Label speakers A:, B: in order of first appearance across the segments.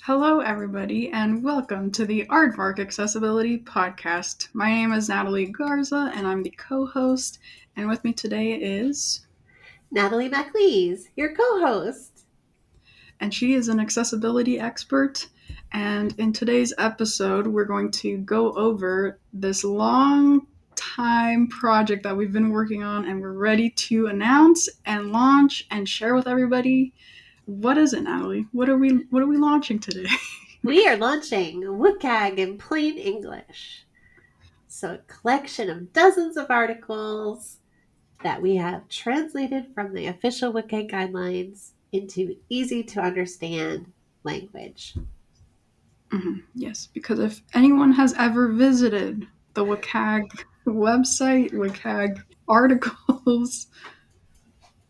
A: Hello, everybody, and welcome to the Aardvark Accessibility Podcast. My name is Natalie Garza, and I'm the co-host. And with me today is,
B: Natalie MacLees, your co-host.
A: and she is an accessibility expert. And in today's episode, we're going to go over this long time project that we've been working on, and we're ready to announce and launch and share with everybody. What is it, Natalie? What are we launching today?
B: We are launching WCAG in plain English. So a collection of dozens of articles that we have translated from the official WCAG guidelines into easy to understand language.
A: Yes, because if anyone has ever visited the WCAG website, WCAG articles,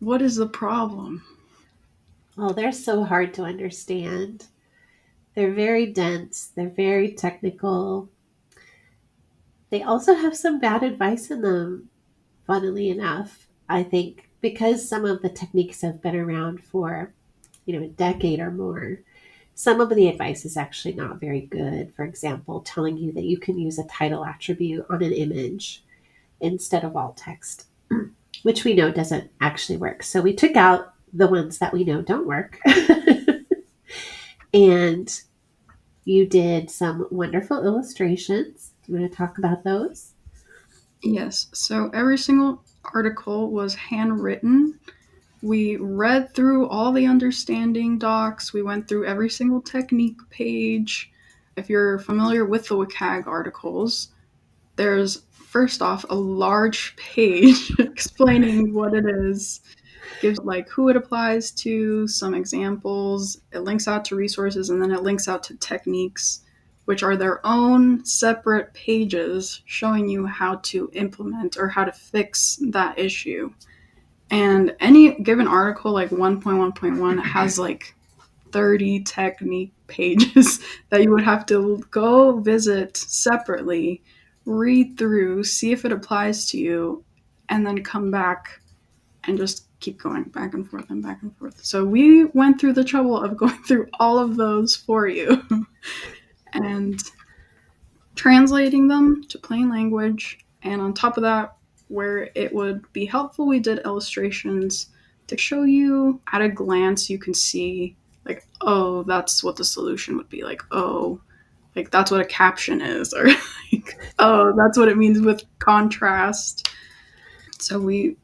A: what is the problem?
B: Oh, they're so hard to understand. They're very dense. They're very technical. They also have some bad advice in them, funnily enough. I think because some of the techniques have been around for, a decade or more, some of the advice is actually not very good. For example, telling you that you can use a title attribute on an image instead of alt text, which we know doesn't actually work. So we took out the ones that we know don't work. And you did some wonderful illustrations. Do you want to talk about those?
A: Yes, so every single article was handwritten. We read through all the understanding docs. We went through every single technique page. If you're familiar with the WCAG articles, there's first off a large page explaining what it is, gives like who it applies to, some examples, it links out to resources, and then it links out to techniques, which are their own separate pages showing you how to implement or how to fix that issue. And any given article, like 1.1.1, has like 30 technique pages that you would have to go visit separately, read through, see if it applies to you, and then come back and just keep going back and forth and back and forth. So we went through the trouble of going through all of those for you and translating them to plain language. And on top of that, where it would be helpful, we did illustrations to show you at a glance. You can see, like, oh, that's what the solution would be. Like, oh, like that's what a caption is, or like, oh, that's what it means with contrast. So we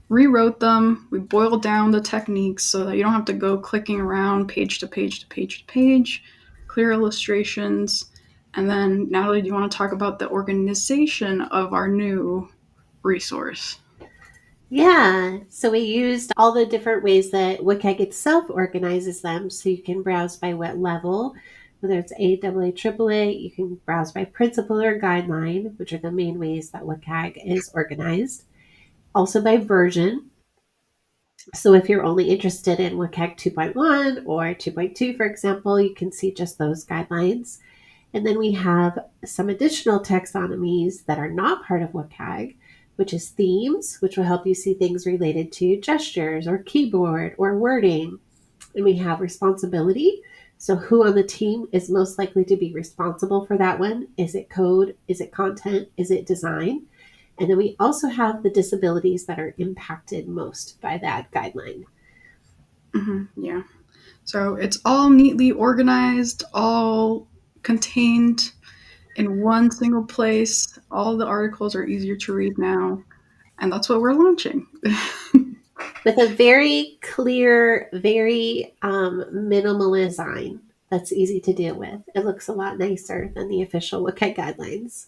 A: rewrote them. We boiled down the techniques so that you don't have to go clicking around page to page to page to page, clear illustrations. And then, Natalie, do you want to talk about the organization of our new resource?
B: Yeah, so we used all the different ways that WCAG itself organizes them. So you can browse by what level, whether it's AAA, AAA, you can browse by principle or guideline, which are the main ways that WCAG is organized. Also by version. So if you're only interested in WCAG 2.1 or 2.2, for example, you can see just those guidelines. And then we have some additional taxonomies that are not part of WCAG, which is themes, which will help you see things related to gestures or keyboard or wording. And we have responsibility. So who on the team is most likely to be responsible for that one? Is it code? Is it content? Is it design? And then we also have the disabilities that are impacted most by that guideline.
A: Yeah. So it's all neatly organized, all contained in one single place. All the articles are easier to read now. And that's what we're launching.
B: With a very clear, very minimal design that's easy to deal with. It looks a lot nicer than the official WCAG guidelines.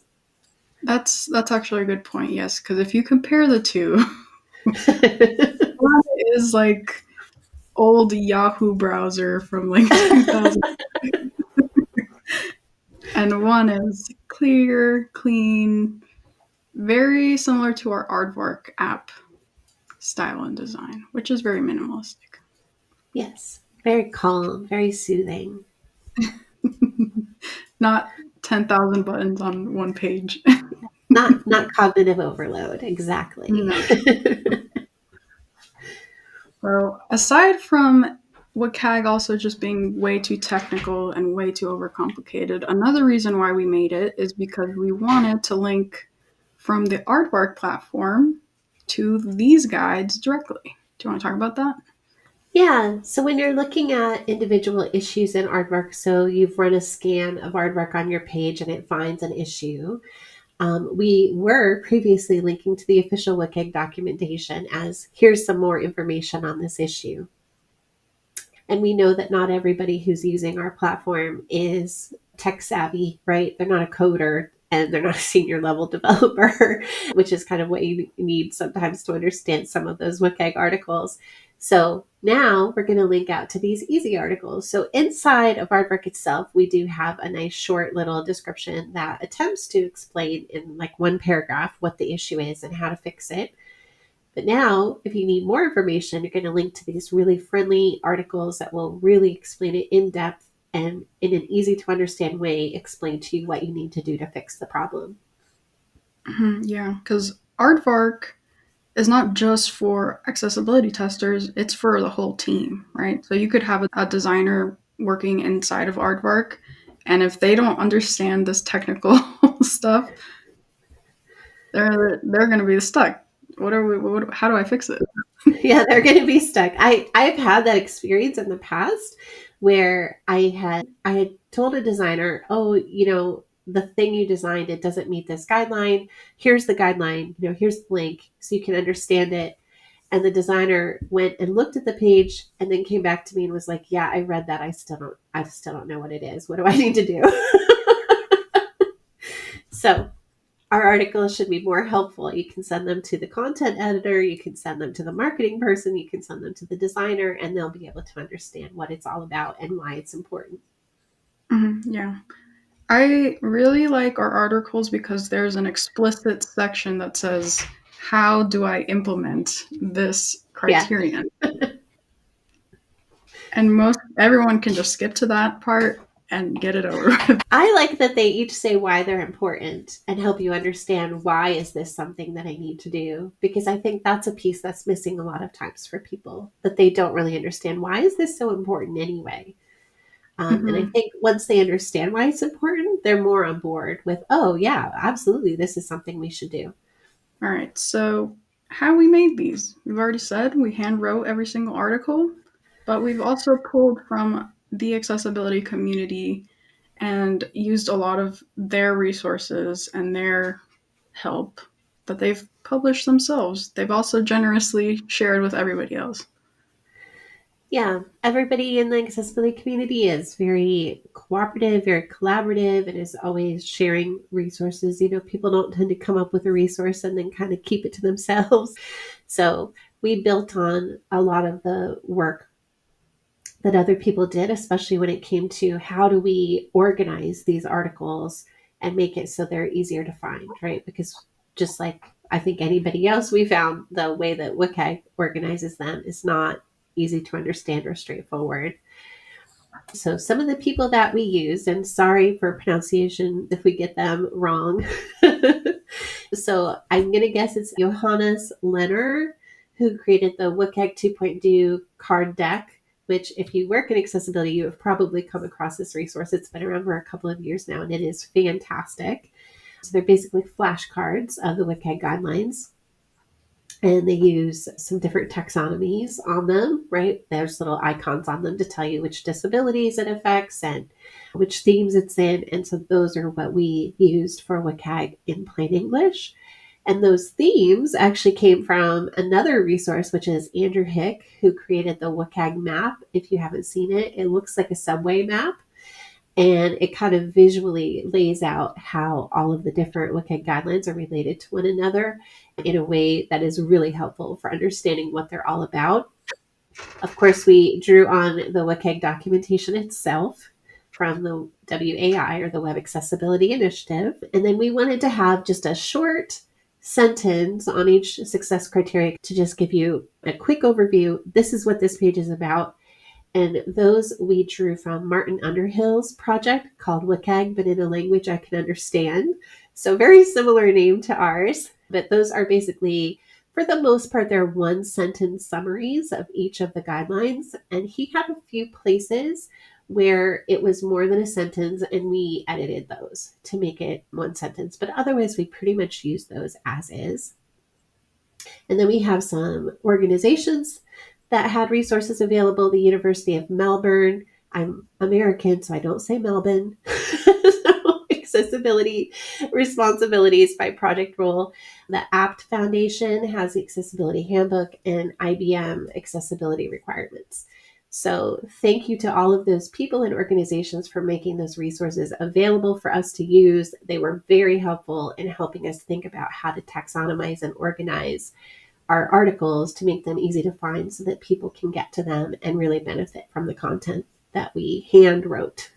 A: That's actually a good point, yes, because if you compare the two, one is like old Yahoo browser from like 2000, and one is clear, clean, very similar to our Aardvark app style and design, which is very minimalistic.
B: Yes, very calm, very soothing.
A: Not 10,000 buttons on one page.
B: Not cognitive overload, exactly.
A: No. So, aside from WCAG also just being way too technical and way too overcomplicated. Another reason why we made it is because we wanted to link from the Aardvark platform to these guides directly. Do you want to talk about that?
B: Yeah, so when you're looking at individual issues in Aardvark, so you've run a scan of Aardvark on your page and it finds an issue, we were previously linking to the official WCAG documentation as here's some more information on this issue. And we know that not everybody who's using our platform is tech savvy, right? They're not a coder and they're not a senior level developer, which is kind of what you need sometimes to understand some of those WCAG articles. So now we're going to link out to these easy articles. So inside of Aardvark itself, we do have a nice short little description that attempts to explain in like one paragraph what the issue is and how to fix it. But now, if you need more information, you're going to link to these really friendly articles that will really explain it in depth and in an easy to understand way, explain to you what you need to do to fix the problem.
A: Yeah, because Aardvark is not just for accessibility testers, it's for the whole team, right? So you could have a designer working inside of Aardvark, and if they don't understand this technical stuff, they're going to be stuck. How do I fix it?
B: Yeah, they're going to be stuck. I've had that experience in the past where I had told a designer, "Oh, the thing you designed, it doesn't meet this guideline. Here's the guideline, here's the link so you can understand it." And the designer went and looked at the page and then came back to me and was like, "Yeah, I read that. I still don't know what it is. What do I need to do?" So our articles should be more helpful. You can send them to the content editor, you can send them to the marketing person, you can send them to the designer, and they'll be able to understand what it's all about and why it's important.
A: Yeah. I really like our articles because there's an explicit section that says, how do I implement this criterion? Yeah. And everyone can just skip to that part and get it over with.
B: I like that they each say why they're important and help you understand why is this something that I need to do, because I think that's a piece that's missing a lot of times for people, that they don't really understand why is this so important anyway. And I think once they understand why it's important, they're more on board with, oh yeah, absolutely, this is something we should do.
A: All right, so how we made these. We've already said we hand wrote every single article, but we've also pulled from the accessibility community and used a lot of their resources and their help that they've published themselves. They've also generously shared with everybody else.
B: Yeah, everybody in the accessibility community is very cooperative, very collaborative, and is always sharing resources. People don't tend to come up with a resource and then kind of keep it to themselves. So we built on a lot of the work that other people did, especially when it came to how do we organize these articles and make it so they're easier to find, right? Because just like I think anybody else, we found the way that WCAG organizes them is not easy to understand or straightforward. So some of the people that we used, and sorry for pronunciation if we get them wrong. So I'm going to guess it's Johannes Lenner, who created the WCAG 2.2 card deck, which if you work in accessibility, you have probably come across this resource. It's been around for a couple of years now, and it is fantastic. So they're basically flashcards of the WCAG guidelines. And they use some different taxonomies on them, right? There's little icons on them to tell you which disabilities it affects and which themes it's in. And so those are what we used for WCAG in plain English. And those themes actually came from another resource, which is Andrew Hick, who created the WCAG map. If you haven't seen it, it looks like a subway map. And it kind of visually lays out how all of the different WCAG guidelines are related to one another in a way that is really helpful for understanding what they're all about. Of course, we drew on the WCAG documentation itself from the WAI, or the Web Accessibility Initiative. And then we wanted to have just a short sentence on each success criteria to just give you a quick overview. This is what this page is about. And those we drew from Martin Underhill's project called WCAG, but in a language I can understand. So very similar name to ours, but those are basically For the most part, they're one-sentence summaries of each of the guidelines, and he had a few places where it was more than a sentence, and we edited those to make it one sentence. But otherwise, we pretty much use those as is. And then we have some organizations that had resources available. The University of Melbourne. I'm American, so I don't say Melbourne. So, accessibility responsibilities by project role. The APT Foundation has the Accessibility Handbook, and IBM Accessibility Requirements. So thank you to all of those people and organizations for making those resources available for us to use. They were very helpful in helping us think about how to taxonomize and organize our articles to make them easy to find so that people can get to them and really benefit from the content that we hand wrote.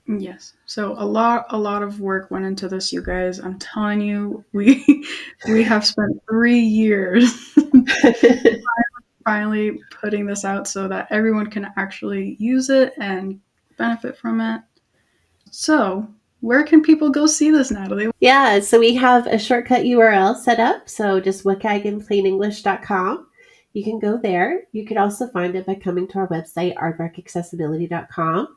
A: Yes. So a lot of work went into this, you guys. I'm telling you, we have spent 3 years finally putting this out so that everyone can actually use it and benefit from it. So, where can people go see this, Natalie?
B: Yeah, so we have a shortcut URL set up. So just WCAGinplainenglish.com. You can go there. You could also find it by coming to our website, aardvarkaccessibility.com.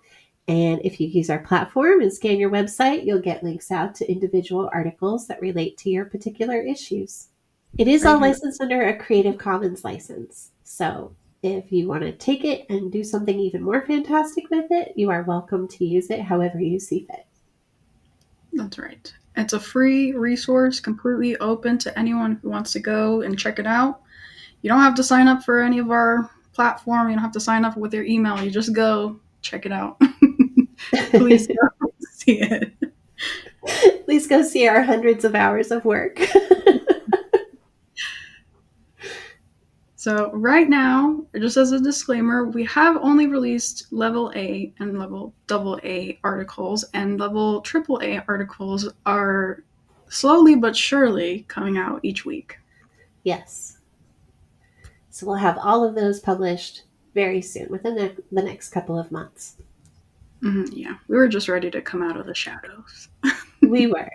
B: And if you use our platform and scan your website, you'll get links out to individual articles that relate to your particular issues. It is all licensed under a Creative Commons license. So if you want to take it and do something even more fantastic with it, you are welcome to use it however you see fit.
A: That's right. It's a free resource, completely open to anyone who wants to go and check it out. You don't have to sign up for any of our platform. You don't have to sign up with your email. You just go check it out. Please go see it.
B: Please go see our hundreds of hours of work.
A: So right now, just as a disclaimer, we have only released level A and level AA articles, and level AAA articles are slowly but surely coming out each week.
B: Yes. So we'll have all of those published very soon, within the next couple of months.
A: Mm-hmm, yeah, we were just ready to come out of the shadows.
B: We were.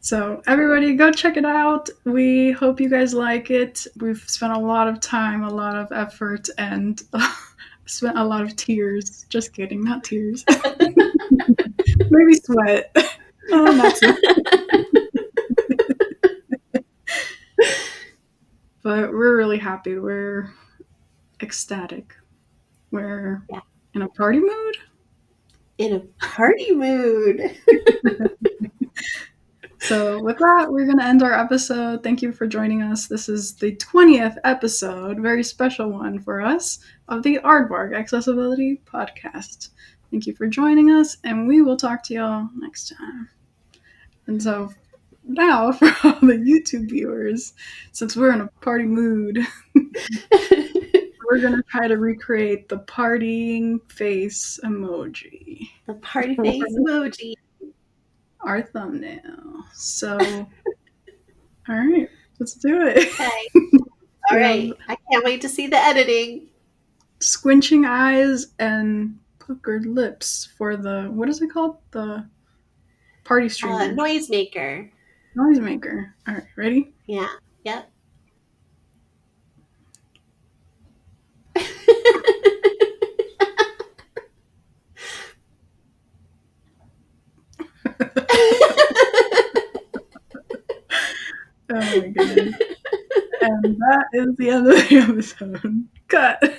A: So everybody go check it out. We hope you guys like it. We've spent a lot of time, a lot of effort, and spent a lot of tears. Just kidding, not tears. Maybe sweat. Not sweat. But we're really happy. We're ecstatic. We're in a party mood.
B: In a party mood.
A: So with that, we're going to end our episode. Thank you for joining us. This is the 20th episode, very special one for us, of the AAArdvark Accessibility Podcast. Thank you for joining us, and we will talk to y'all next time. And so now, for all the YouTube viewers, since we're in a party mood, we're going to try to recreate the partying face emoji.
B: The party face emoji.
A: Our thumbnail. So, all right, let's do it.
B: Okay. All right. I can't wait to see the editing.
A: Squinching eyes and puckered lips for the, what is it called? The party streamer.
B: Noisemaker.
A: Noisemaker. All right, ready?
B: Yeah. Yep.
A: Oh my goodness. And that is the end of the episode. Cut.